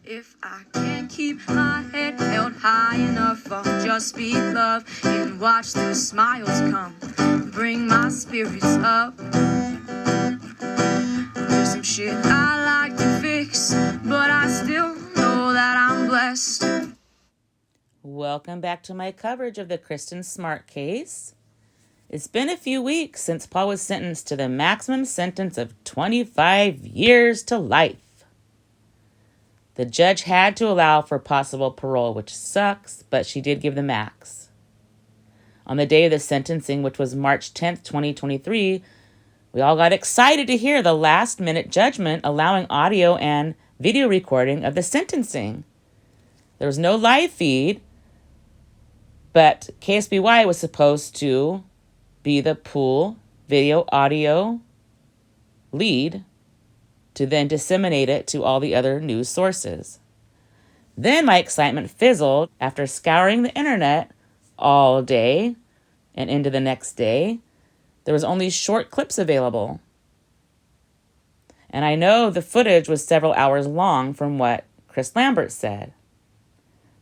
If I can't keep my head held high enough, I'll just speak love and watch the smiles come, bring my spirits up. There's some shit I like to fix, but I still know that I'm blessed. Welcome back to my coverage of the Kristin Smart case. It's been a few weeks since Paul was sentenced to the maximum sentence of 25 years to life. The judge had to allow for possible parole, which sucks, but she did give the max. On the day of the sentencing, which was March 10th, 2023, we all got excited to hear the last-minute judgment allowing audio and video recording of the sentencing. There was no live feed, but KSBY was supposed to be the pool video audio lead to then disseminate it to all the other news sources. Then my excitement fizzled after scouring the internet all day and into the next day. There was only short clips available. And I know the footage was several hours long from what Chris Lambert said.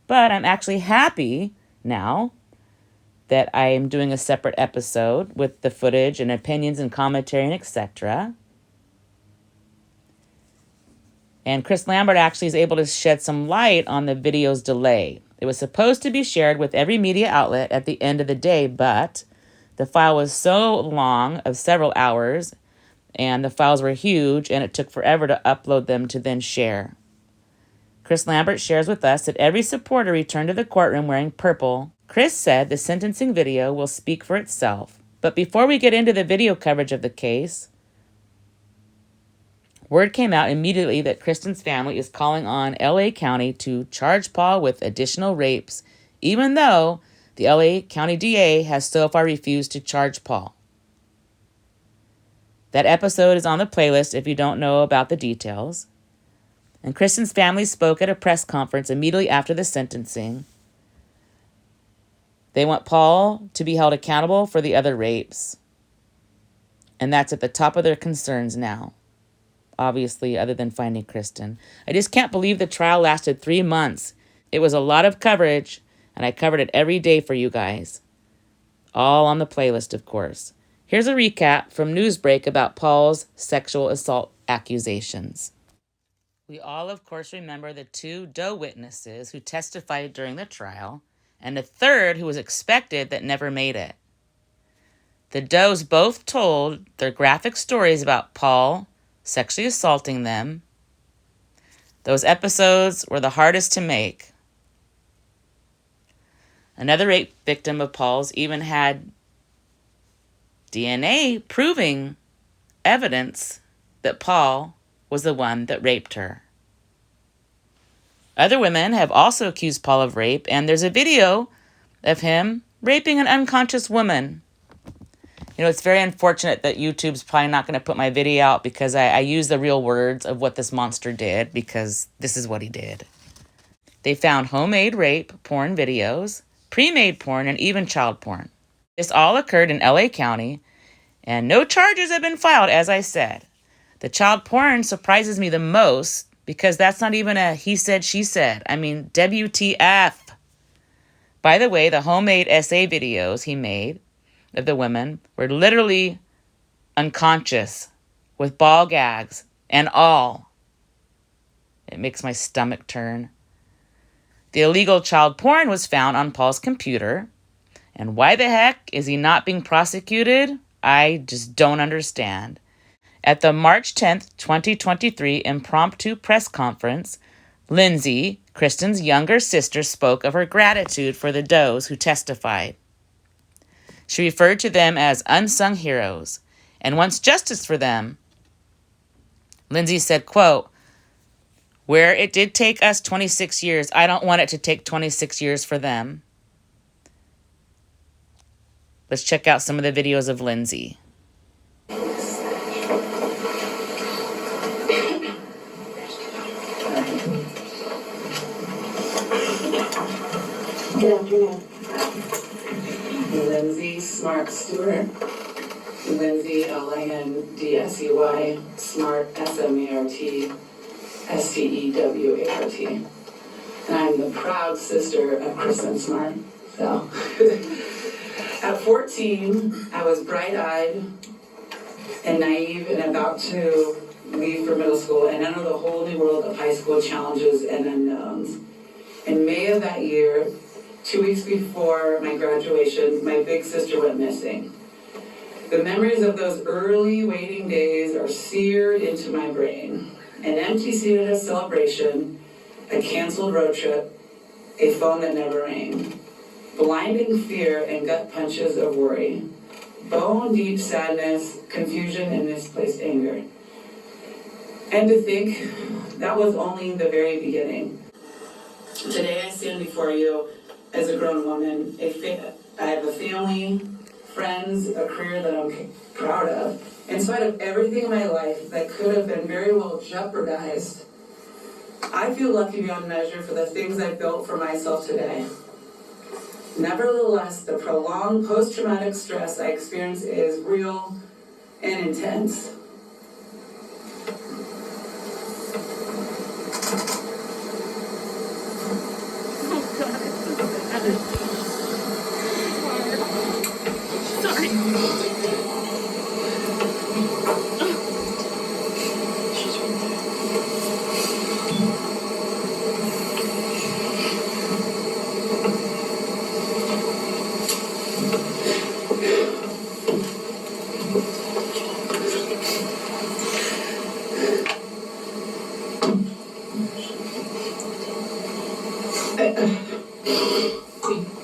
But I'm actually happy now that I am doing a separate episode with the footage and opinions and commentary and etc. And Chris Lambert actually is able to shed some light on the video's delay. It was supposed to be shared with every media outlet at the end of the day, but the file was so long, of several hours, and the files were huge, and it took forever to upload them to then share. Chris Lambert shares with us that every supporter returned to the courtroom wearing purple. Chris said the sentencing video will speak for itself. But before we get into the video coverage of the case, word came out immediately that Kristin's family is calling on LA County to charge Paul with additional rapes, even though the LA County DA has so far refused to charge Paul. That episode is on the playlist if you don't know about the details. And Kristin's family spoke at a press conference immediately after the sentencing. They want Paul to be held accountable for the other rapes. And that's at the top of their concerns now. Obviously, other than finding Kristin. I just can't believe the trial lasted 3 months. It was a lot of coverage, and I covered it every day for you guys. All on the playlist, of course. Here's a recap from Newsbreak about Paul's sexual assault accusations. We all, of course, remember the 2 Doe witnesses who testified during the trial, and a third who was expected that never made it. The Does both told their graphic stories about Paul sexually assaulting them. Those episodes were the hardest to make. Another rape victim of Paul's even had DNA proving evidence that Paul was the one that raped her. Other women have also accused Paul of rape, and there's a video of him raping an unconscious woman. You know, it's very unfortunate that YouTube's probably not going to put my video out because I use the real words of what this monster did, because this is what he did. They found homemade rape porn videos, pre-made porn, and even child porn. This all occurred in LA County, and no charges have been filed, as I said. The child porn surprises me the most because that's not even a he said, she said. I mean, WTF. By the way, the homemade essay videos he made of the women were literally unconscious with ball gags and all. It makes my stomach turn. The illegal child porn was found on Paul's computer. And why the heck is he not being prosecuted? I just don't understand. At the March 10th, 2023 impromptu press conference, Lindsay, Kristin's younger sister, spoke of her gratitude for the Does who testified. She referred to them as unsung heroes and wants justice for them. Lindsay said, quote, "Where it did take us 26 years, I don't want it to take 26 years for them." Let's check out some of the videos of Lindsay. Good afternoon. Lindsay Smart Stewart. Lindsay, L-I-N-D-S-E-Y, Smart, S-M-A-R-T. Stewart. And I'm the proud sister of Kristin Smart. So, at 14, I was bright-eyed and naive and about to leave for middle school and enter the whole new world of high school challenges and unknowns. In May of that year, 2 weeks before my graduation, my big sister went missing. The memories of those early waiting days are seared into my brain. An empty seat at a celebration, a canceled road trip, a phone that never rang, blinding fear and gut punches of worry, bone-deep sadness, confusion, and misplaced anger. And to think that was only the very beginning. Today I stand before you as a grown woman. I have a family, friends, a career that I'm proud of. In spite of everything in my life that could have been very well jeopardized, I feel lucky beyond measure for the things I've built for myself today. Nevertheless, the prolonged post-traumatic stress I experience is real and intense.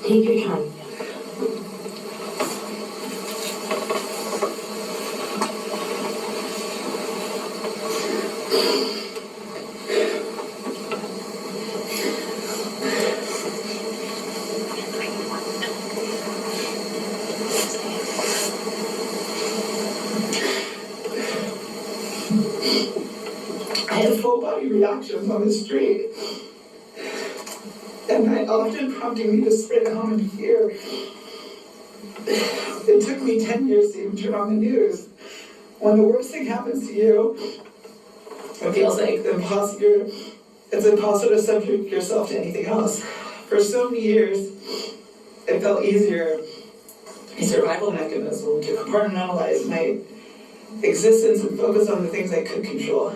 Take your time. I had full body reactions on the street. That night often prompting me to sprint home in fear. It took me 10 years to even turn on the news. When the worst thing happens to you, it feels like it's impossible to subject yourself to anything else. For so many years, it felt easier, a survival mechanism to compartmentalize my existence and focus on the things I could control.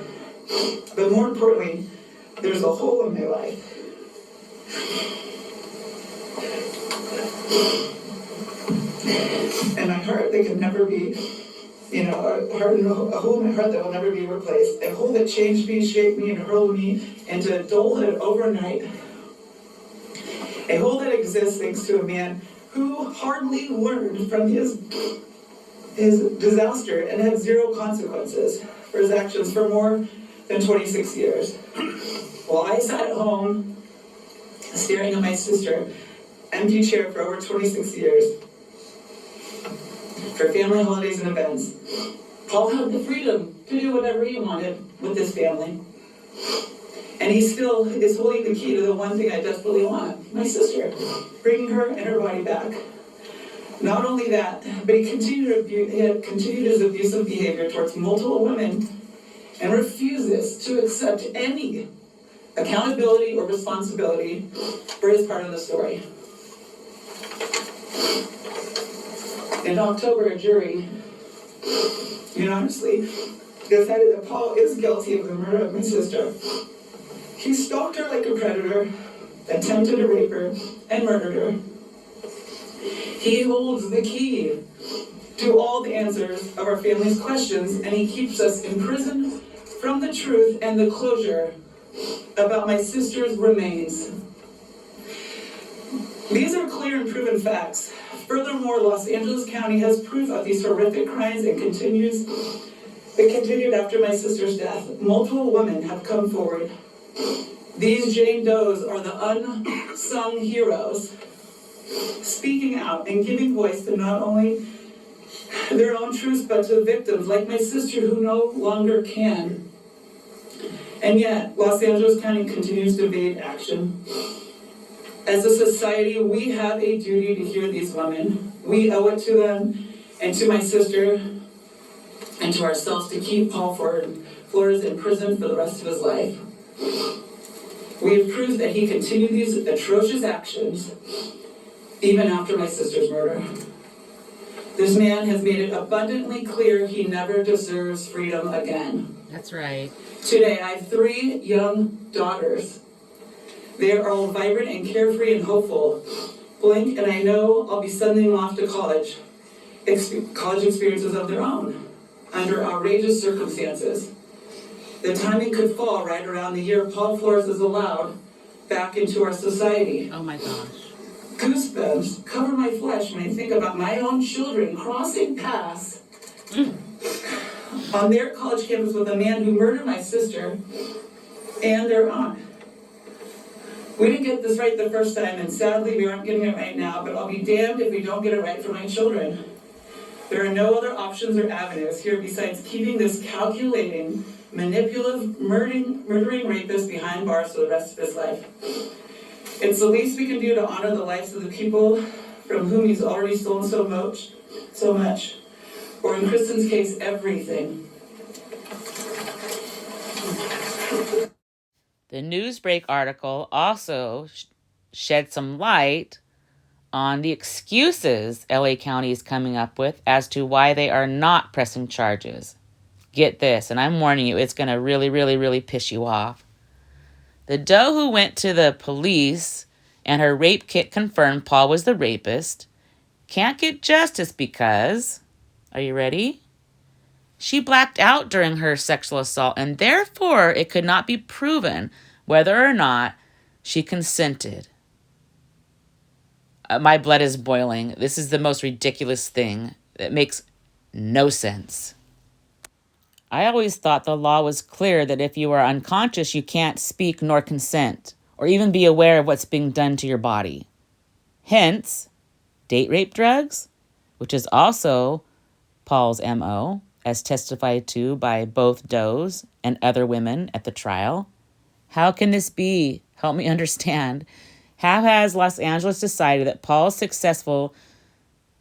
But more importantly, there's a hole in my life. And my heart that can never be, a hole in my heart that will never be replaced. A hole that changed me, shaped me, and hurled me into adulthood overnight. A hole that exists thanks to a man who hardly learned from his disaster and had zero consequences for his actions for more than 26 years. While I sat at home, staring at my sister, empty chair for over 26 years, for family holidays and events, Paul had the freedom to do whatever he wanted with his family. And he still is holding the key to the one thing I desperately want, my sister, bringing her and her body back. Not only that, but he had continued his abusive behavior towards multiple women and refuses to accept any accountability or responsibility for his part in the story. In October, a jury unanimously decided that Paul is guilty of the murder of my sister. He stalked her like a predator, attempted to rape her, and murdered her. He holds the key to all the answers of our family's questions, and he keeps us in prison from the truth and the closure about my sister's remains. These are clear and proven facts. Furthermore, Los Angeles County has proof of these horrific crimes and it continued after my sister's death. Multiple women have come forward. These Jane Does are the unsung heroes, speaking out and giving voice to not only their own truths, but to victims like my sister who no longer can. And yet, Los Angeles County continues to evade action. As a society, we have a duty to hear these women. We owe it to them and to my sister and to ourselves to keep Paul Flores in prison for the rest of his life. We have proof that he continued these atrocious actions even after my sister's murder. This man has made it abundantly clear he never deserves freedom again. That's right. Today, I have 3 young daughters. They are all vibrant and carefree and hopeful. Blink, and I know I'll be sending them off to college experiences of their own, under outrageous circumstances. The timing could fall right around the year Paul Flores is allowed back into our society. Oh my gosh. Goosebumps cover my flesh when I think about my own children crossing paths on their college campus with a man who murdered my sister and their aunt. We didn't get this right the first time, and sadly we aren't getting it right now, but I'll be damned if we don't get it right for my children. There are no other options or avenues here besides keeping this calculating, manipulative, murdering rapist behind bars for the rest of his life. It's the least we can do to honor the lives of the people from whom he's already stolen so much. Or in Kristin's case, everything. The Newsbreak article also shed some light on the excuses LA County is coming up with as to why they are not pressing charges. Get this, and I'm warning you, it's going to really, really, really piss you off. The doe who went to the police and her rape kit confirmed Paul was the rapist can't get justice because, are you ready? She blacked out during her sexual assault, and therefore it could not be proven whether or not she consented. My blood is boiling. This is the most ridiculous thing. It makes no sense. I always thought the law was clear that if you are unconscious, you can't speak nor consent, or even be aware of what's being done to your body. Hence, date rape drugs, which is also Paul's MO, as testified to by both does and other women at the trial. How can this be? Help me understand. How has Los Angeles decided that Paul's successful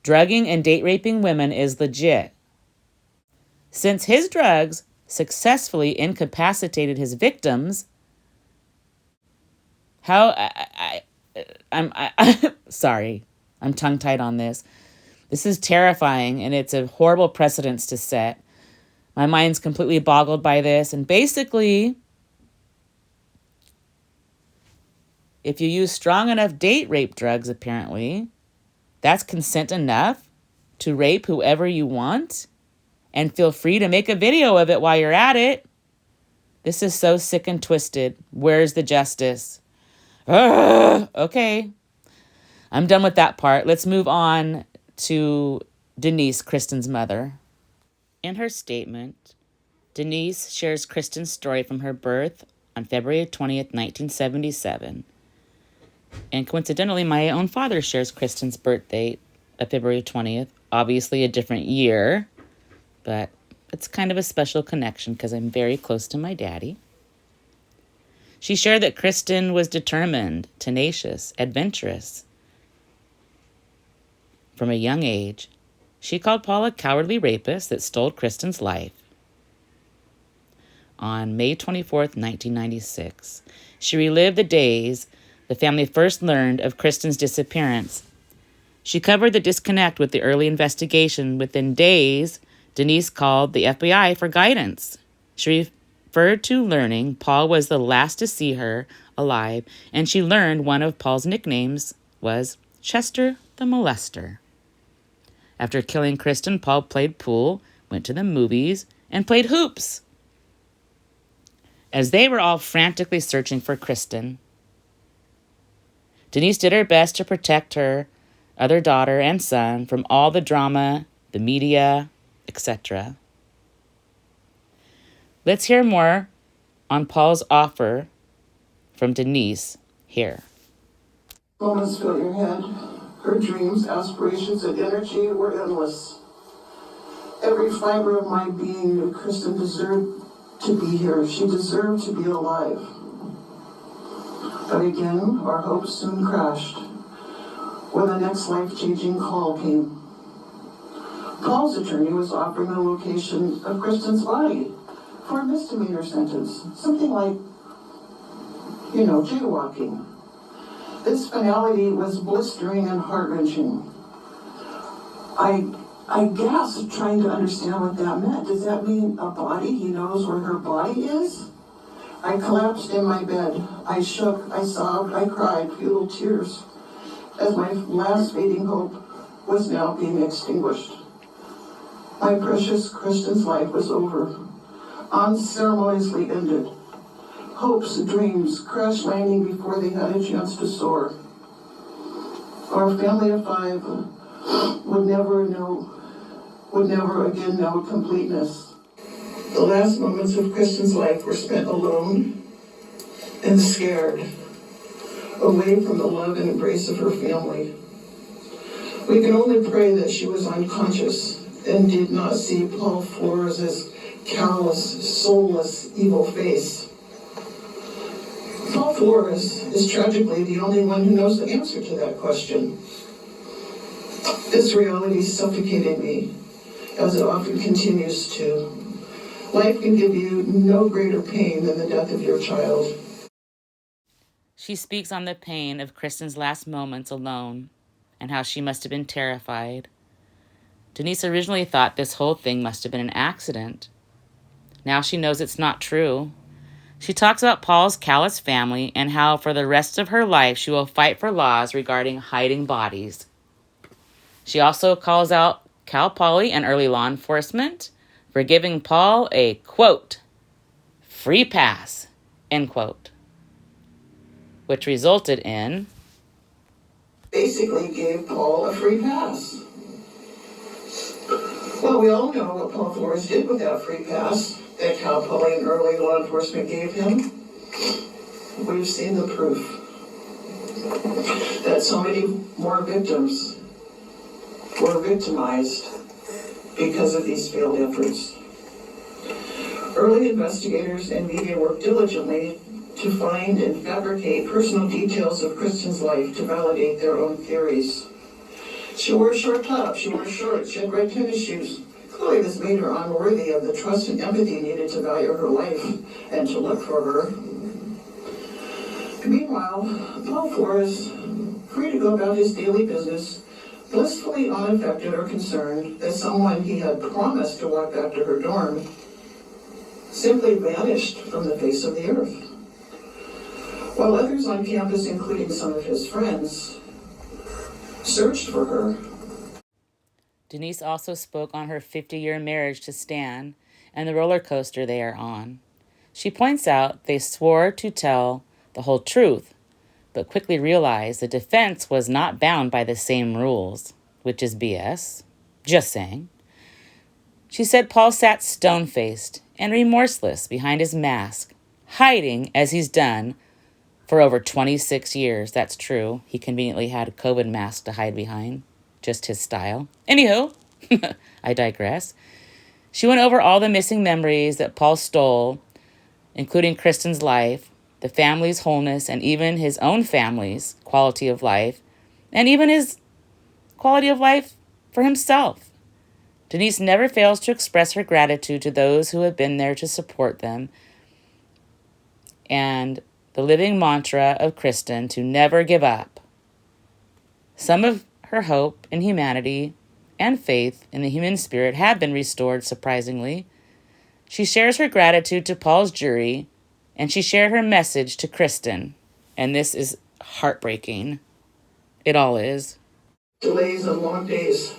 drugging and date raping women is legit? Since his drugs successfully incapacitated his victims, I'm sorry, I'm tongue-tied on this. This is terrifying, and it's a horrible precedence to set. My mind's completely boggled by this, and basically, if you use strong enough date rape drugs, apparently, that's consent enough to rape whoever you want, and feel free to make a video of it while you're at it. This is so sick and twisted. Where's the justice? Ugh, okay. I'm done with that part. Let's move on to Denise, Kristin's mother. In her statement, Denise shares Kristin's story from her birth on February 20th, 1977. And coincidentally, my own father shares Kristin's birth date of February 20th. Obviously a different year, but it's kind of a special connection because I'm very close to my daddy. She shared that Kristin was determined, tenacious, adventurous. From a young age, she called Paul a cowardly rapist that stole Kristin's life. On May 24th, 1996, she relived the days the family first learned of Kristin's disappearance. She covered the disconnect with the early investigation. Within days, Denise called the FBI for guidance. She referred to learning Paul was the last to see her alive, and she learned one of Paul's nicknames was Chester the Molester. After killing Kristin, Paul played pool, went to the movies, and played hoops. As they were all frantically searching for Kristin, Denise did her best to protect her other daughter and son from all the drama, the media, etc. Let's hear more on Paul's offer from Denise here. Moments fill your head. Her dreams, aspirations, and energy were endless. Every fiber of my being knew Kristin deserved to be here. She deserved to be alive. But again, our hopes soon crashed when the next life-changing call came. Paul's attorney was offering the location of Kristin's body for a misdemeanor sentence, something like jaywalking. This finality was blistering and heart-wrenching. I gasped, trying to understand what that meant. Does that mean a body? He knows where her body is? I collapsed in my bed. I shook, I sobbed, I cried, futile tears, as my last fading hope was now being extinguished. My precious Kristin's life was over, unceremoniously ended. Hopes, dreams, crash landing before they had a chance to soar. Our family of 5 would never again know completeness. The last moments of Kristin's life were spent alone and scared, away from the love and embrace of her family. We can only pray that she was unconscious and did not see Paul Flores' callous, soulless, evil face. Paul Flores is tragically the only one who knows the answer to that question. This reality suffocated me, as it often continues to. Life can give you no greater pain than the death of your child. She speaks on the pain of Kristin's last moments alone and how she must have been terrified. Denise originally thought this whole thing must have been an accident. Now she knows it's not true. She talks about Paul's callous family and how for the rest of her life she will fight for laws regarding hiding bodies. She also calls out Cal Poly and early law enforcement for giving Paul a, quote, free pass, end quote, which resulted in... Basically gave Paul a free pass. Well, we all know what Paul Flores did with that free pass that Cal Poly and early law enforcement gave him. We've seen the proof that so many more victims were victimized because of these failed efforts. Early investigators and media worked diligently to find and fabricate personal details of Kristin's life to validate their own theories. She wore a short top, she wore shorts, she had red tennis shoes. Clearly this made her unworthy of the trust and empathy needed to value her life and to look for her. Meanwhile, Paul Flores, free to go about his daily business, blissfully unaffected or concerned that someone he had promised to walk back to her dorm simply vanished from the face of the earth. While others on campus, including some of his friends, searched for her. Denise also spoke on her 50-year marriage to Stan and the roller coaster they are on. She points out they swore to tell the whole truth, but quickly realized the defense was not bound by the same rules, which is BS. Just saying. She said Paul sat stone-faced and remorseless behind his mask, hiding as he's done for over 26 years. That's true. He conveniently had a COVID mask to hide behind. Just his style. Anywho, I digress. She went over all the missing memories that Paul stole, including Kristin's life, the family's wholeness, and even his own family's quality of life, and even his quality of life for himself. Denise never fails to express her gratitude to those who have been there to support them, and the living mantra of Kristin to never give up. Some of her hope in humanity and faith in the human spirit have been restored, surprisingly. She shares her gratitude to Paul's jury, and she shared her message to Kristin. And this is heartbreaking. It all is. Delays and long days.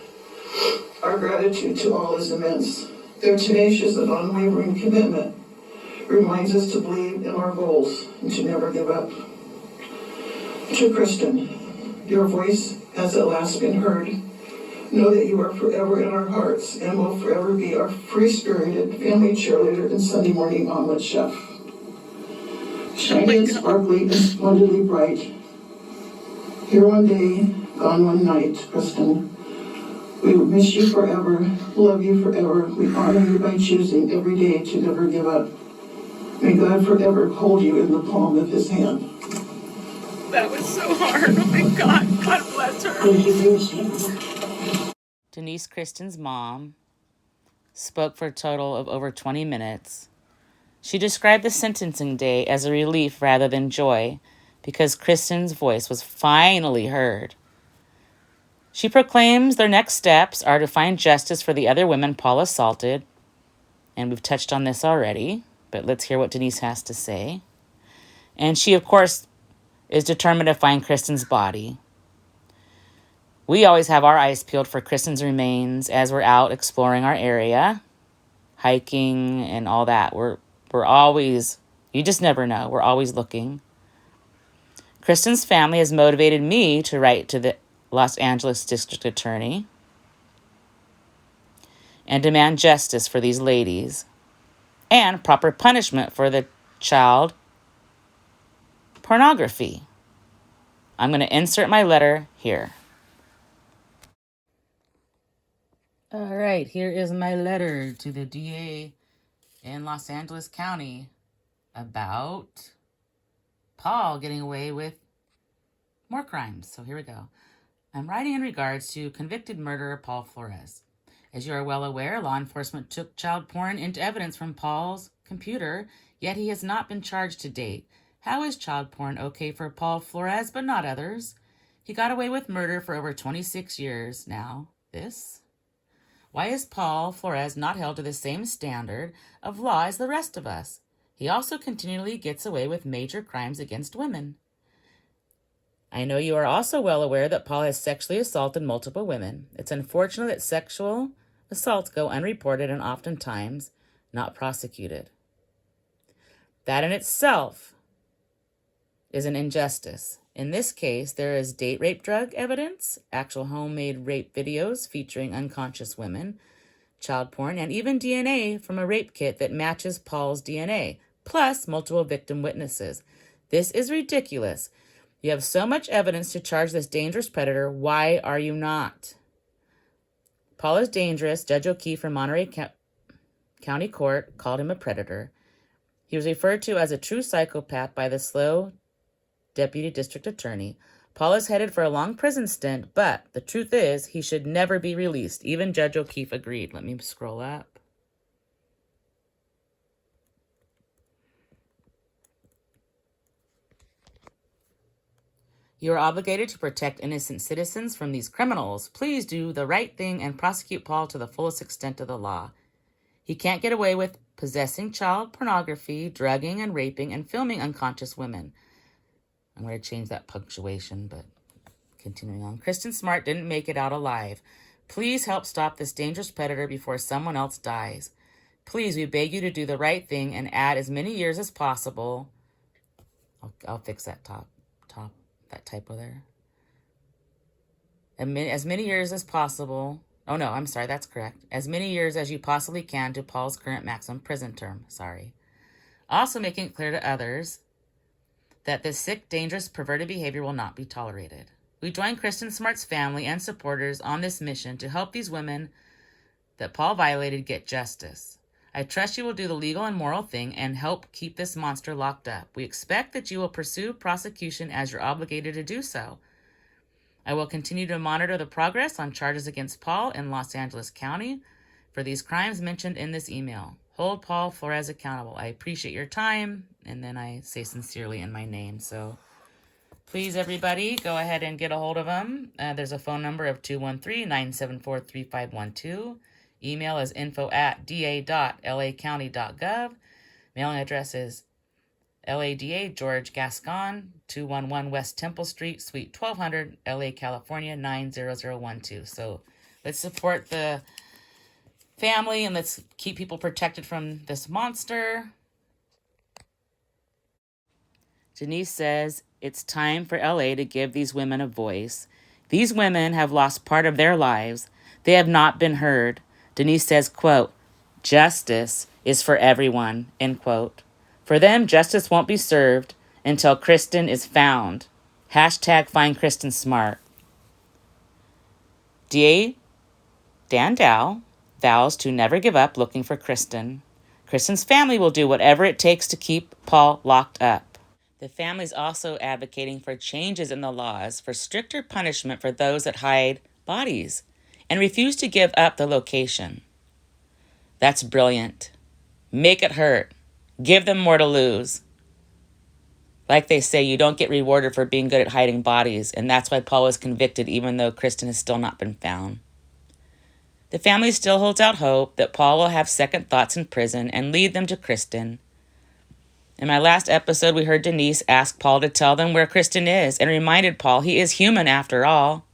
Our gratitude to all is immense. Their tenacious and unwavering commitment reminds us to believe in our goals and to never give up. To Kristin, your voice has at last been heard. Know that you are forever in our hearts and will forever be our free-spirited family cheerleader and Sunday morning omelet chef. Shiny and sparkly and splendidly bright. Here one day, gone one night, Kristin. We will miss you forever, love you forever. We honor you by choosing every day to never give up. May God forever hold you in the palm of his hand. That was so hard. Oh my God. God bless her. Denise, Kristin's mom, spoke for a total of over 20 minutes. She described the sentencing day as a relief rather than joy, because Kristin's voice was finally heard. She proclaims their next steps are to find justice for the other women Paul assaulted, and we've touched on this already, but let's hear what Denise has to say. And she, of course, is determined to find Kristin's body. We always have our eyes peeled for Kristin's remains as we're out exploring our area, hiking and all that. We're always, you just never know. We're always looking. Kristin's family has motivated me to write to the Los Angeles District Attorney and demand justice for these ladies and proper punishment for the child pornography. I'm going to insert my letter here. All right, here is my letter to the DA in Los Angeles County about Paul getting away with more crimes. So here we go. I'm writing in regards to convicted murderer Paul Flores. As you are well aware, law enforcement took child porn into evidence from Paul's computer, yet he has not been charged to date. How is child porn okay for Paul Flores but not others? He got away with murder for over 26 years now. Why is Paul Flores not held to the same standard of law as the rest of us? He also continually gets away with major crimes against women. I know you are also well aware that Paul has sexually assaulted multiple women. It's unfortunate that sexual assaults go unreported and oftentimes not prosecuted. That in itself is an injustice. In this case, there is date rape drug evidence, actual homemade rape videos featuring unconscious women, child porn, and even DNA from a rape kit that matches Paul's DNA, plus multiple victim witnesses. This is ridiculous. You have so much evidence to charge this dangerous predator. Why are you not? Paul is dangerous. Judge O'Keefe from Monterey County Court called him a predator. He was referred to as a true psychopath by the slow deputy district attorney. Paul is headed for a long prison stint, but the truth is he should never be released. Even Judge O'Keefe agreed. Let me scroll up. You are obligated to protect innocent citizens from these criminals. Please do the right thing and prosecute Paul to the fullest extent of the law. He can't get away with possessing child pornography, drugging and raping, and filming unconscious women. I'm going to change that punctuation, but continuing on. Kristin Smart didn't make it out alive. Please help stop this dangerous predator before someone else dies. Please, we beg you to do the right thing and add as many years as possible. I'll fix that that typo there. As many years as possible. Oh no, I'm sorry, that's correct. As many years as you possibly can to Paul's current maximum prison term. Sorry. Also making it clear to others that this sick, dangerous, perverted behavior will not be tolerated. We join Kristin Smart's family and supporters on this mission to help these women that Paul violated get justice. I trust you will do the legal and moral thing and help keep this monster locked up. We expect that you will pursue prosecution as you're obligated to do so. I will continue to monitor the progress on charges against Paul in Los Angeles County for these crimes mentioned in this email. Hold Paul Flores accountable. I appreciate your time. And then I say sincerely in my name. So please, everybody, go ahead and get a hold of him. There's a phone number of 213-974-3512. Email is info@da.lacounty.gov. Mailing address is LADA George Gascon, 211 West Temple Street, Suite 1200, LA, California, 90012. So let's support the family and let's keep people protected from this monster. Denise says, it's time for LA to give these women a voice. These women have lost part of their lives. They have not been heard. Denise says, quote, justice is for everyone, end quote. For them, justice won't be served until Kristin is found. Hashtag find Kristin Smart. DA Dan Dow vows to never give up looking for Kristin. Kristin's family will do whatever it takes to keep Paul locked up. The family is also advocating for changes in the laws for stricter punishment for those that hide bodies and refuse to give up the location. That's brilliant. Make it hurt. Give them more to lose. Like they say, you don't get rewarded for being good at hiding bodies, and that's why Paul was convicted even though Kristin has still not been found. The family still holds out hope that Paul will have second thoughts in prison and lead them to Kristin. In my last episode, we heard Denise ask Paul to tell them where Kristin is and reminded Paul he is human after all.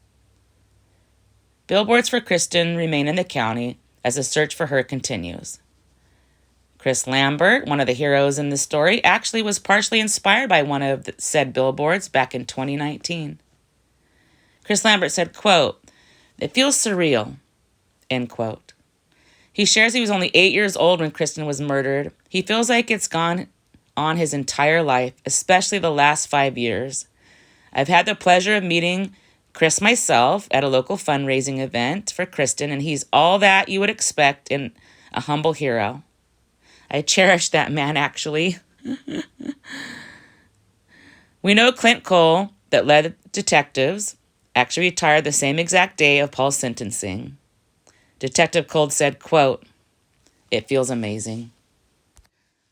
Billboards for Kristin remain in the county as the search for her continues. Chris Lambert, one of the heroes in the story, actually was partially inspired by one of the said billboards back in 2019. Chris Lambert said, quote, "It feels surreal," end quote. He shares he was only 8 years old when Kristin was murdered. He feels like it's gone on his entire life, especially the last 5 years. I've had the pleasure of meeting Chris myself at a local fundraising event for Kristin, and he's all that you would expect in a humble hero. I cherish that man, actually. We know Clint Cole, that led detectives, actually retired the same exact day of Paul's sentencing. Detective Cole said, quote, "It feels amazing."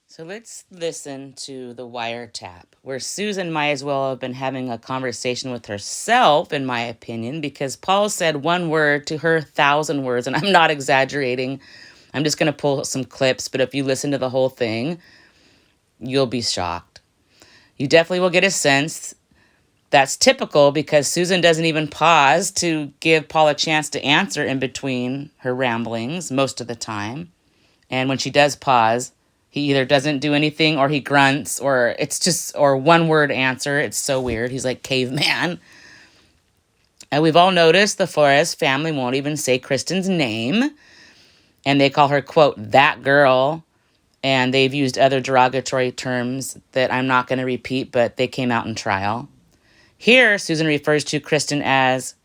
So let's listen to the wiretap, where Susan might as well have been having a conversation with herself, in my opinion, because Paul said one word to her 1,000 words, and I'm not exaggerating. I'm just going to pull some clips, but if you listen to the whole thing, you'll be shocked. You definitely will get a sense that's typical because Susan doesn't even pause to give Paul a chance to answer in between her ramblings most of the time. And when she does pause, he either doesn't do anything or he grunts or it's just, or one word answer. It's so weird. He's like caveman. And we've all noticed the Flores family won't even say Kristin's name. And they call her, quote, "that girl." And they've used other derogatory terms that I'm not going to repeat, but they came out in trial. Here, Susan refers to Kristin as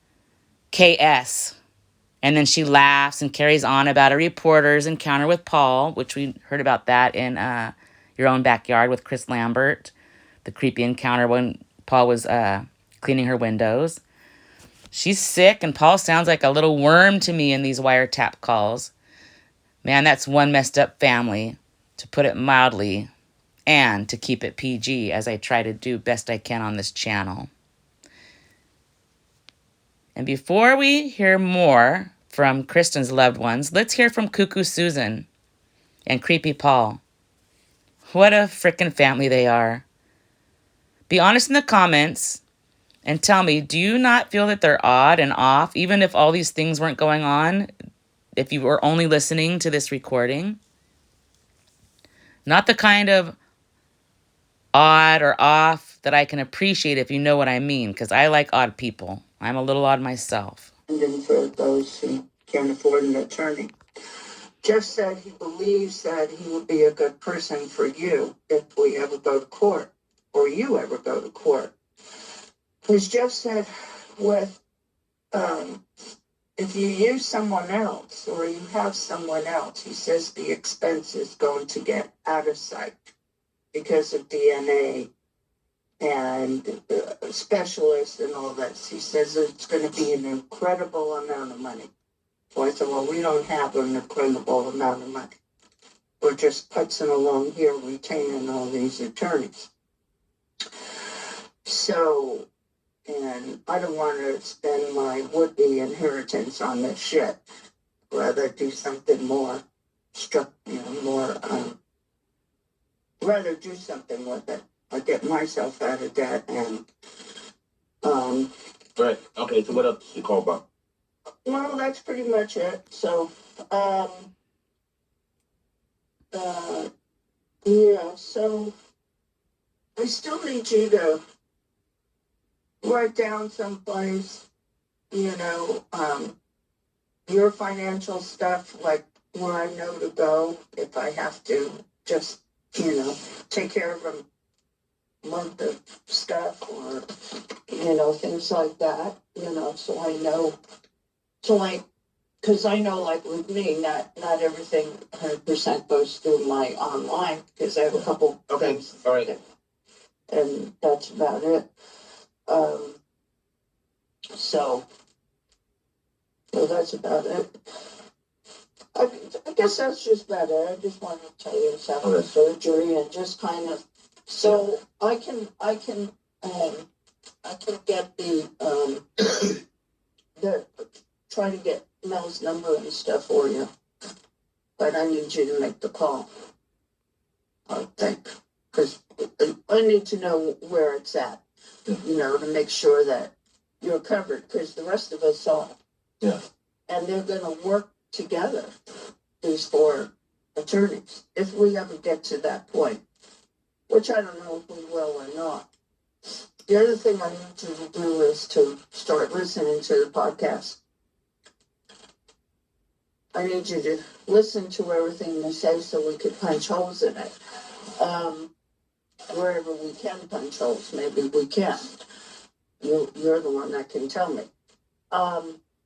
KS. And then she laughs and carries on about a reporter's encounter with Paul, which we heard about that in Your Own Backyard with Chris Lambert. The creepy encounter when Paul was cleaning her windows. She's sick, and Paul sounds like a little worm to me in these wiretap calls. Man, that's one messed up family, to put it mildly, and to keep it PG, as I try to do best I can on this channel. And before we hear more from Kristin's loved ones, let's hear from Cuckoo Susan and Creepy Paul. What a frickin' family they are. Be honest in the comments and tell me, do you not feel that they're odd and off, even if all these things weren't going on? If you were only listening to this recording, not the kind of odd or off that I can appreciate if you know what I mean, because I like odd people. I'm a little odd myself. And for those who can't afford an attorney. Jeff said he believes that he will be a good person for you if we ever go to court, or you ever go to court. Because Jeff said if you use someone else or you have someone else, he says the expense is going to get out of sight because of DNA and specialists and all this. He says it's going to be an incredible amount of money. So I said, well, we don't have an incredible amount of money. We're just putzing along here retaining all these attorneys. So, and I don't want to spend my would-be inheritance on this shit. Rather do something more, rather do something with it. I get myself out of debt and, Right. Okay, so what else you call about? well, that's pretty much it. So, yeah, so I still need you to write down someplace, your financial stuff, like where I know to go if I have to just, take care of a month of stuff or, things like that, so I know, because I know, like with me, not everything 100% goes through my online, because I have a couple Okay, things. all right. And that's about it. So that's about it. I guess that's just about it. I just wanted to tell you it's after Okay. surgery and just kind of, so I can get the, try to get Mel's number and stuff for you. But I need you to make the call, I think, because I need to know where it's at, you know, to make sure that you're covered, because the rest of us are. Yeah. And they're going to work together, these 4 attorneys, if we ever get to that point, which I don't know if we will or not. The other thing I need you to do is to start listening to the podcast. I need you to listen to everything they say so we could punch holes in it. Wherever we can punch holes, maybe we can. You're the one that can tell me.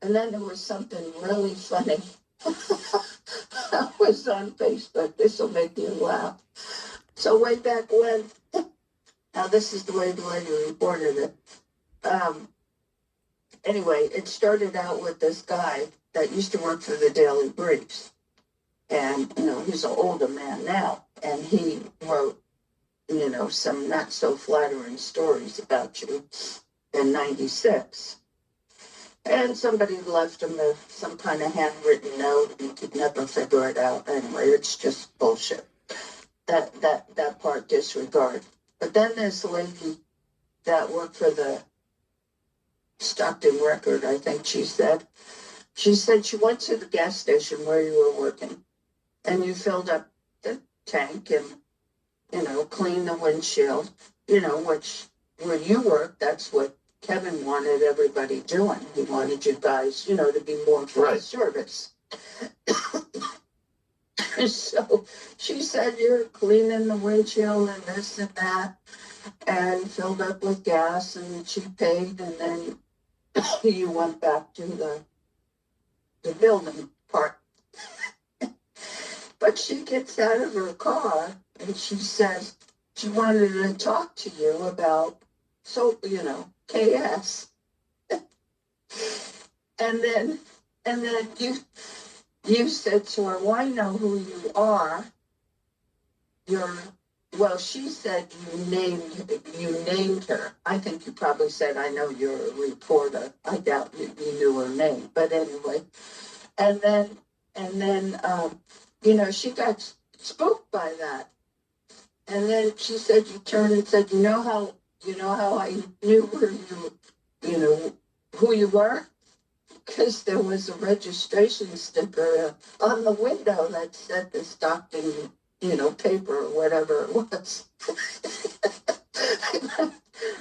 And then there was something really funny. I was on Facebook. This will make you laugh. So way back when, now this is the way the lady reported it. Anyway, it started out with this guy that used to work for the Daily Briefs. And, you know, he's an older man now. And he wrote, you know, some not so flattering stories about you in 96. And somebody left him some kind of handwritten note, and he could never figure it out. Anyway, it's just bullshit. That part disregard. But then this lady that worked for the Stockton Record, I think she said she went to the gas station where you were working, and you filled up the tank and, you know, cleaned the windshield, you know, which where you work, that's what Kevin wanted everybody doing. He wanted you guys, you know, to be more full Right. service. So she said you're cleaning the windshield and this and that, and filled up with gas, and she paid, and then you went back to the building part. But she gets out of her car and she says she wanted to talk to you about, so, you know, KS. and then you said to her, well, I know who you are. Well, she said you named her. I think you probably said, I know you're a reporter. I doubt you knew her name. But anyway, and then you know, she got spooked by that. And then she said, you turned and said, you know how I knew who you were? Because there was a registration sticker on the window that said the Stockton, you know, paper or whatever it was.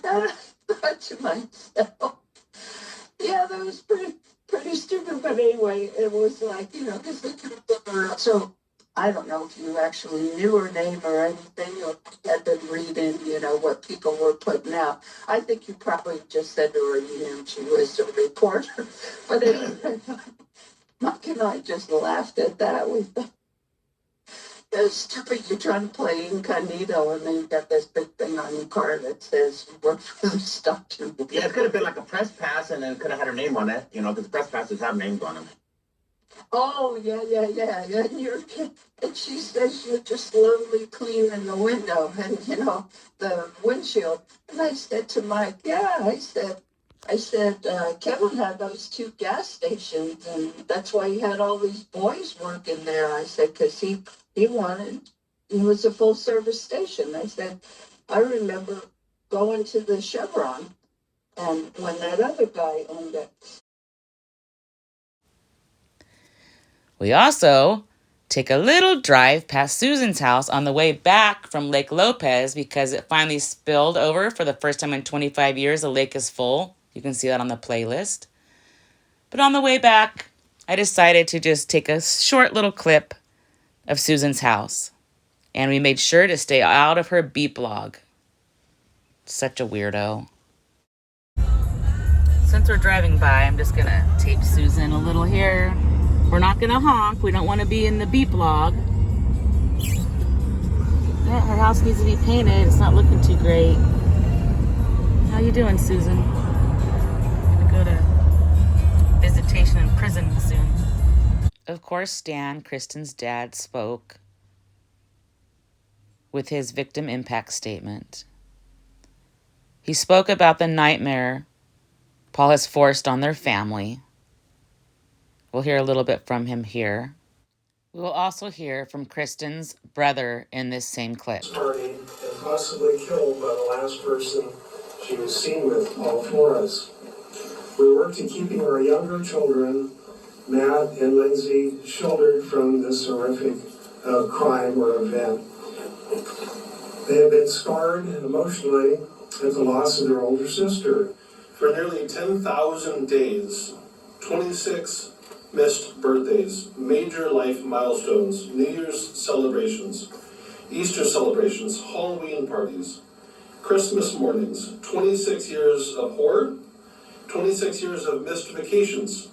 And I thought to myself, yeah, that was pretty stupid. But anyway, it was like, you know, because they couldn't figure it out. So I don't know if you actually knew her name or anything, or had been reading, you know, what people were putting out. I think you probably just said to her you knew she was a reporter. But anyway, Mike and I just laughed at that. We thought, it's stupid, you're trying to play incognito, and then you got this big thing on your car that says you work for the Stockton. Yeah, it could have been like a press pass, and then it could have had her name on it, you know, because press passes have names on them. Oh, yeah. And she says you're just slowly cleaning the window and, you know, the windshield. And I said to Mike, yeah, I said, Kevin had those 2 gas stations, and that's why he had all these boys working there. I said, because he was a full service station. I said, I remember going to the Chevron, and when that other guy owned it. We also take a little drive past Susan's house on the way back from Lake Lopez because it finally spilled over for the first time in 25 years. The lake is full. You can see that on the playlist. But on the way back, I decided to just take a short little clip of Susan's house. And we made sure to stay out of her beep log. Such a weirdo. Since we're driving by, I'm just going to tape Susan a little here. We're not going to honk. We don't want to be in the beep log. Yeah, her house needs to be painted. It's not looking too great. How you doing, Susan? I'm going to go to visitation in prison soon. Of course, Stan, Kristin's dad, spoke with his victim impact statement. He spoke about the nightmare Paul has forced on their family. We'll hear a little bit from him here. We will also hear from Kristin's brother in this same clip. Party and possibly killed by the last person she was seen with, Paul Flores. We worked to keeping our younger children, Matt and Lindsay, sheltered from this horrific crime or event. They have been scarred emotionally at the loss of their older sister. For nearly 10,000 days, 26 missed birthdays, major life milestones, New Year's celebrations, Easter celebrations, Halloween parties, Christmas mornings, 26 years of horror, 26 years of missed vacations,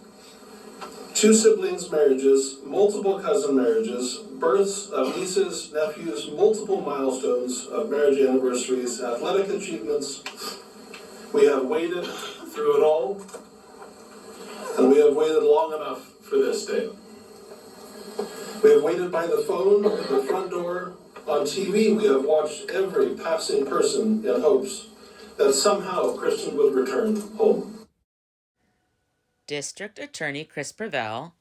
2 siblings' marriages, multiple cousin marriages, births of nieces, nephews, multiple milestones of marriage anniversaries, athletic achievements. We have waited through it all, and we have waited long enough for this day. We have waited by the phone, at the front door, on TV. We have watched every passing person in hopes that somehow Kristin would return home. District Attorney Chris Prevel,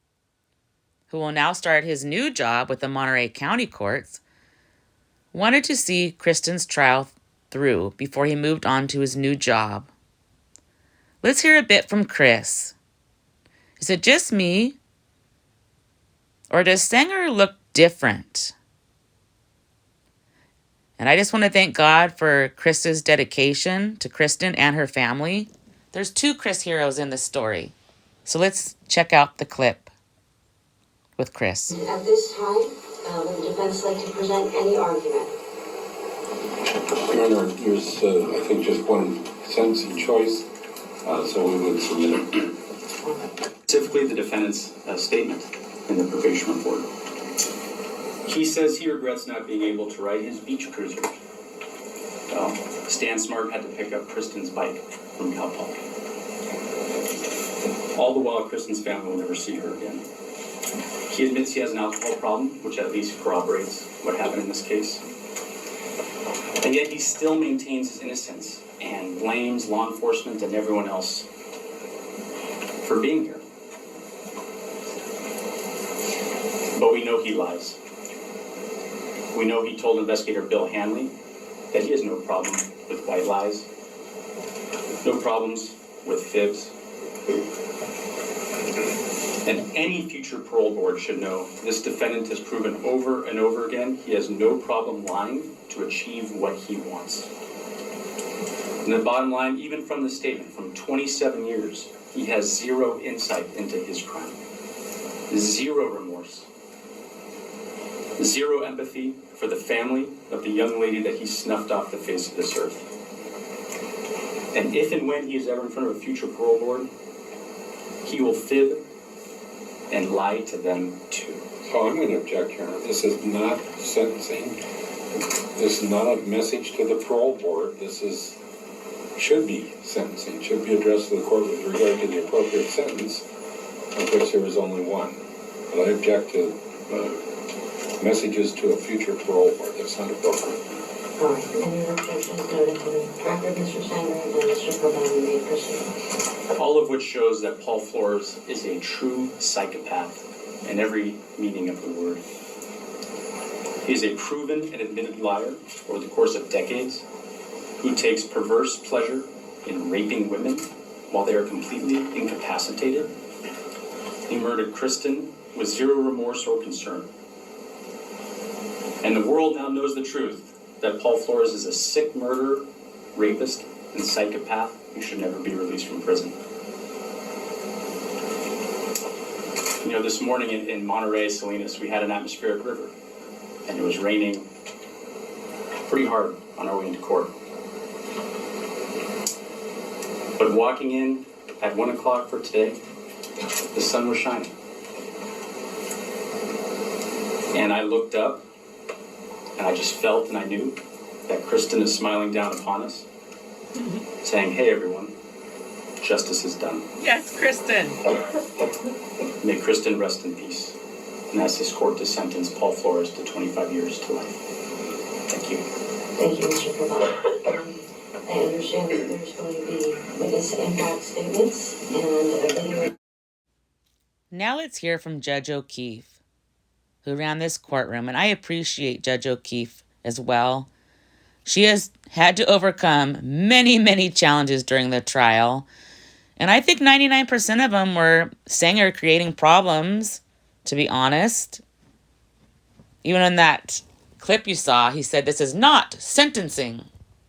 who will now start his new job with the Monterey County Courts, wanted to see Kristin's trial through before he moved on to his new job. Let's hear a bit from Chris. Is it just me? Or does Sanger look different? And I just want to thank God for Chris's dedication to Kristin and her family. There's 2 Chris heroes in this story. So let's check out the clip with Chris. At this time, would the defense like to present any argument? Your Honor, there's, I think, just one sentence in choice, so we would submit it. Specifically, the defendant's statement in the probation report. He says he regrets not being able to ride his beach cruiser. Stan Smart had to pick up Kristin's bike from Cal Poly. All the while, Kristin's family will never see her again. He admits he has an alcohol problem, which at least corroborates what happened in this case. And yet he still maintains his innocence and blames law enforcement and everyone else for being here. But we know he lies. We know he told investigator Bill Hanley that he has no problem with white lies, no problems with fibs. And any future parole board should know this defendant has proven over and over again he has no problem lying to achieve what he wants. And the bottom line, even from the statement, from 27 years, he has zero insight into his crime. Zero remorse. Zero empathy for the family of the young lady that he snuffed off the face of this earth. And if and when he is ever in front of a future parole board, he will fib and lie to them too. So I'm going to object, Your Honor. This is not sentencing. This is not a message to the parole board. This should be sentencing. Should be addressed to the court with regard to the appropriate sentence, of which there is only one. But I object to messages to a future parole board. That's not appropriate. All right. Any objections noted to the record, Mr. Sanger, and Mr. Prevel, you may proceed. All of which shows that Paul Flores is a true psychopath in every meaning of the word. He is a proven and admitted liar over the course of decades who takes perverse pleasure in raping women while they are completely incapacitated. He murdered Kristin with zero remorse or concern. And the world now knows the truth that Paul Flores is a sick murderer, rapist, and psychopath who should never be released from prison. You know, this morning in Monterey, Salinas, we had an atmospheric river, and it was raining pretty hard on our way into court. But walking in at 1 o'clock for today, the sun was shining. And I looked up, and I just felt and I knew that Kristin is smiling down upon us, saying, "Hey, everyone, justice is done." Yes, Kristin. May Kristin rest in peace. and ask this court to sentence Paul Flores to 25 years to life. Thank you. Thank you, Mr. Provine. I understand that there's going to be witness impact statements and a video. Now let's hear from Judge O'Keefe, who ran this courtroom, and I appreciate Judge O'Keefe as well. She has had to overcome many, many challenges during the trial, and I think 99% of them were Sanger creating problems, to be honest. Even in that clip you saw, he said, "This is not sentencing."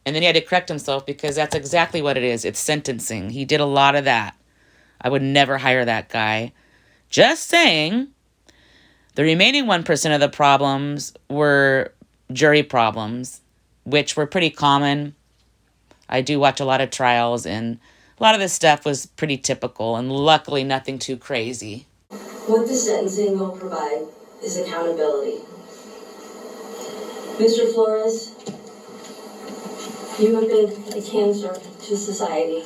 And then he had to correct himself because that's exactly what it is. It's sentencing. He did a lot of that. I would never hire that guy. Just saying. The remaining 1% of the problems were jury problems, which were pretty common. I do watch a lot of trials, and a lot of this stuff was pretty typical, and luckily nothing too crazy. What the sentencing will provide is accountability. Mr. Flores, you have been a cancer to society.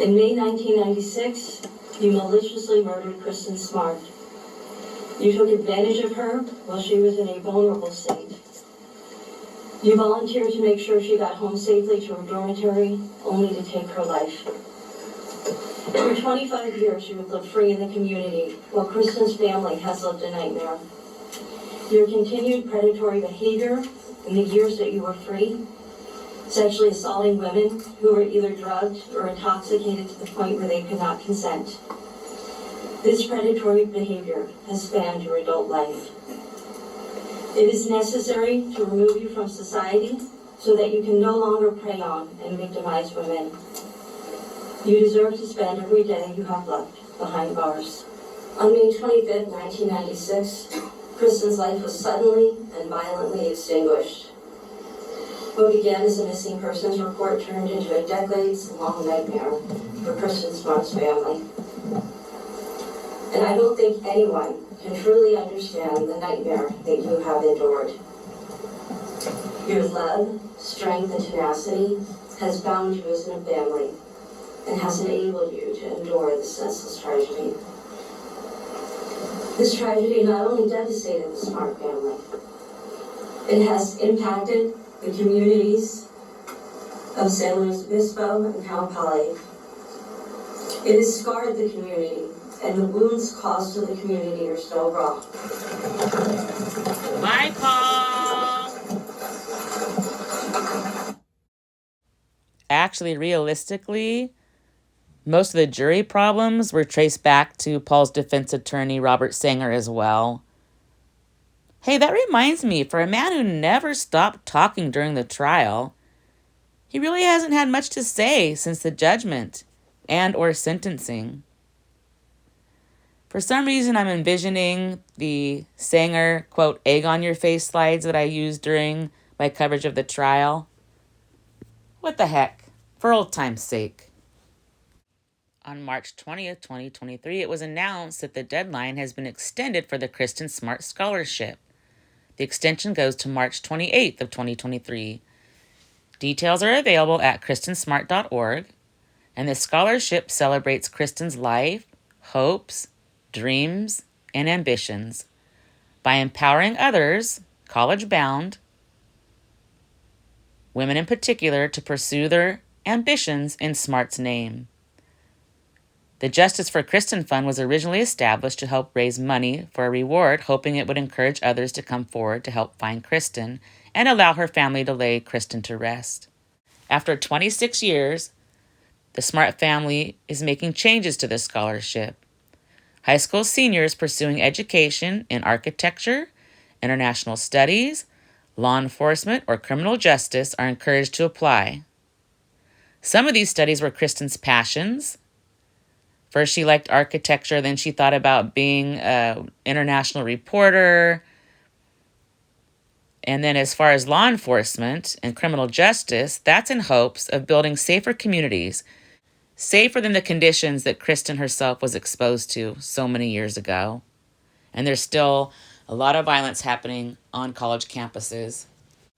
In May 1996, you maliciously murdered Kristin Smart. You took advantage of her while she was in a vulnerable state. You volunteered to make sure she got home safely to her dormitory, only to take her life. For 25 years, you have lived free in the community, while Kristin's family has lived a nightmare. Your continued predatory behavior in the years that you were free, sexually assaulting women who were either drugged or intoxicated to the point where they could not consent. This predatory behavior has spanned your adult life. It is necessary to remove you from society so that you can no longer prey on and victimize women. You deserve to spend every day you have left behind bars. On May 25th, 1996, Kristin's life was suddenly and violently extinguished. What began as a missing persons report turned into a decades-long nightmare for Kristin Smart's family. And I don't think anyone can truly understand the nightmare that you have endured. Your love, strength, and tenacity has bound you as a family and has enabled you to endure this senseless tragedy. This tragedy not only devastated the Smart family, it has impacted the communities of San Luis Obispo and Cal It has scarred the community, and the wounds caused to the community are still raw. Bye, Paul! Actually, realistically, most of the jury problems were traced back to Paul's defense attorney, Robert Sanger, as well. Hey, that reminds me, for a man who never stopped talking during the trial, he really hasn't had much to say since the judgment and or sentencing. For some reason, I'm envisioning the Sanger, quote, egg on your face slides that I used during my coverage of the trial. What the heck? For old time's sake. On March 20th, 2023, it was announced that the deadline has been extended for the Kristin Smart Scholarship. The extension goes to March 28th of 2023. Details are available at kristinsmart.org, and the scholarship celebrates Kristin's life, hopes, dreams, and ambitions by empowering others, college-bound, women in particular, to pursue their ambitions in Smart's name. The Justice for Kristin Fund was originally established to help raise money for a reward, hoping it would encourage others to come forward to help find Kristin and allow her family to lay Kristin to rest. After 26 years, the Smart family is making changes to the scholarship. High school seniors pursuing education in architecture, international studies, law enforcement, or criminal justice are encouraged to apply. Some of these studies were Kristin's passions. First, she liked architecture, then she thought about being an international reporter. And then as far as law enforcement and criminal justice, that's in hopes of building safer communities, safer than the conditions that Kristin herself was exposed to so many years ago. And there's still a lot of violence happening on college campuses.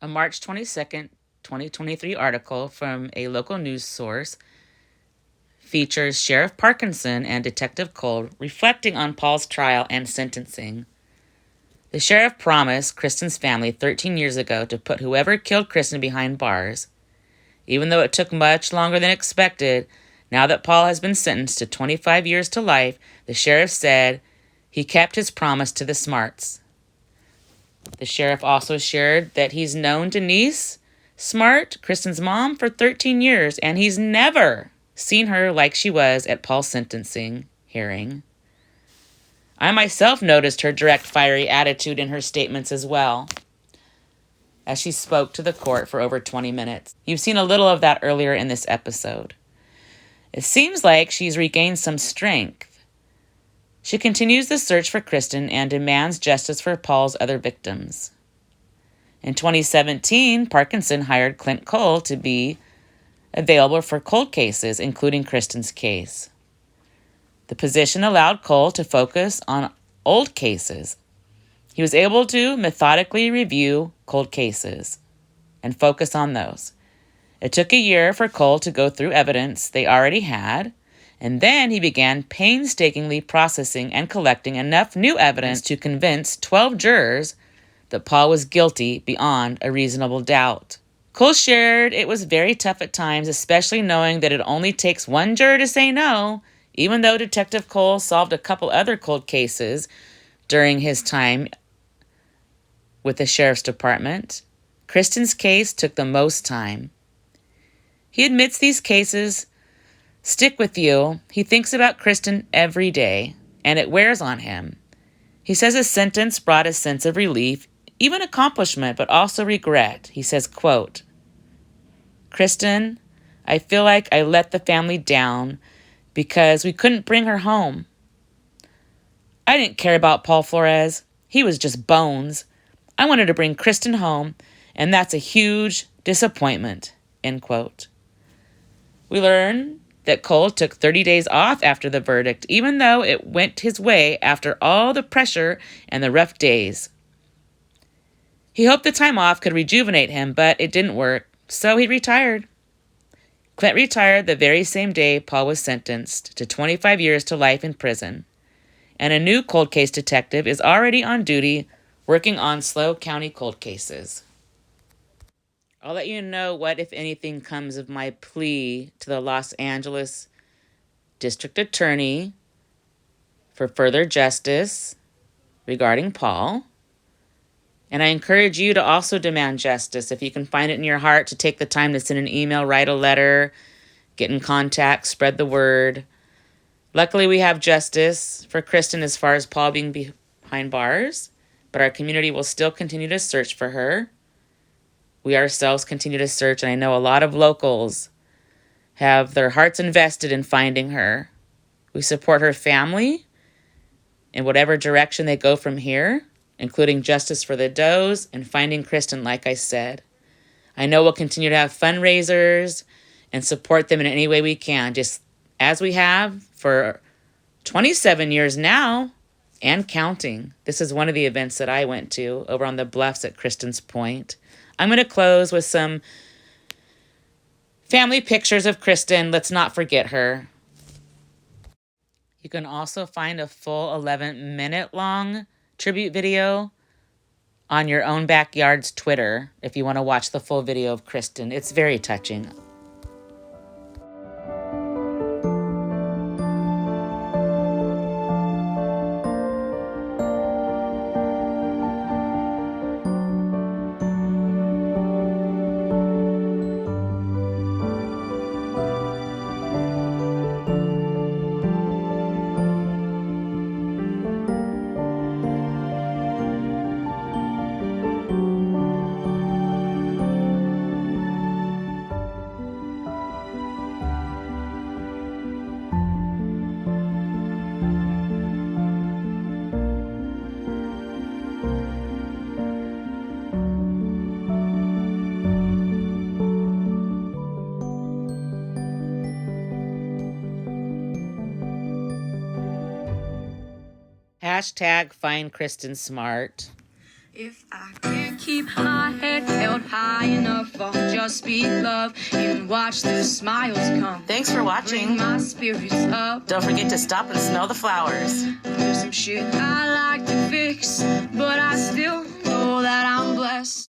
A March 22nd, 2023 article from a local news source features Sheriff Parkinson and Detective Cole reflecting on Paul's trial and sentencing. The sheriff promised Kristin's family 13 years ago to put whoever killed Kristin behind bars. Even though it took much longer than expected, now that Paul has been sentenced to 25 years to life, the sheriff said he kept his promise to the Smarts. The sheriff also shared that he's known Denise Smart, Kristin's mom, for 13 years, and he's never seen her like she was at Paul's sentencing hearing. I myself noticed her direct, fiery attitude in her statements as well, as she spoke to the court for over 20 minutes. You've seen a little of that earlier in this episode. It seems like she's regained some strength. She continues the search for Kristin and demands justice for Paul's other victims. In 2017, Parkinson hired Clint Cole to be available for cold cases, including Kristin's case. The position allowed Cole to focus on old cases. He was able to methodically review cold cases and focus on those. It took a year for Cole to go through evidence they already had, and then he began painstakingly processing and collecting enough new evidence to convince 12 jurors that Paul was guilty beyond a reasonable doubt. Cole shared it was very tough at times, especially knowing that it only takes one juror to say no. Even though Detective Cole solved a couple other cold cases during his time with the sheriff's department, Kristin's case took the most time. He admits these cases stick with you. He thinks about Kristin every day, and it wears on him. He says his sentence brought a sense of relief, even accomplishment, but also regret. He says, quote, "Kristin, I feel like I let the family down because we couldn't bring her home. I didn't care about Paul Flores. He was just bones. I wanted to bring Kristin home, and that's a huge disappointment," end quote. We learn that Cole took 30 days off after the verdict, even though it went his way after all the pressure and the rough days. He hoped the time off could rejuvenate him, but it didn't work, so he retired. Clint retired the very same day Paul was sentenced to 25 years to life in prison, and a new cold case detective is already on duty working on SLO County cold cases. I'll let you know what, if anything, comes of my plea to the Los Angeles District Attorney for further justice regarding Paul. And I encourage you to also demand justice. If you can find it in your heart to take the time to send an email, write a letter, get in contact, spread the word. Luckily, we have justice for Kristin as far as Paul being behind bars, but our community will still continue to search for her. We ourselves continue to search, and I know a lot of locals have their hearts invested in finding her. We support her family in whatever direction they go from here, including justice for the does and finding Kristin, like I said. I know we'll continue to have fundraisers and support them in any way we can, just as we have for 27 years now and counting. This is one of the events that I went to over on the bluffs at Kristin's Point. I'm going to close with some family pictures of Kristin. Let's not forget her. You can also find a full 11-minute long tribute video on your own backyard's Twitter if you want to watch the full video of Kristin. It's very touching. Hashtag find Kristin Smart. If I can't keep my head held high enough. I'll just speak love and watch the smiles come. Thanks for Bring watching. my spirits up. Don't forget to stop and smell the flowers. There's some shit I like to fix, but I still know that I'm blessed.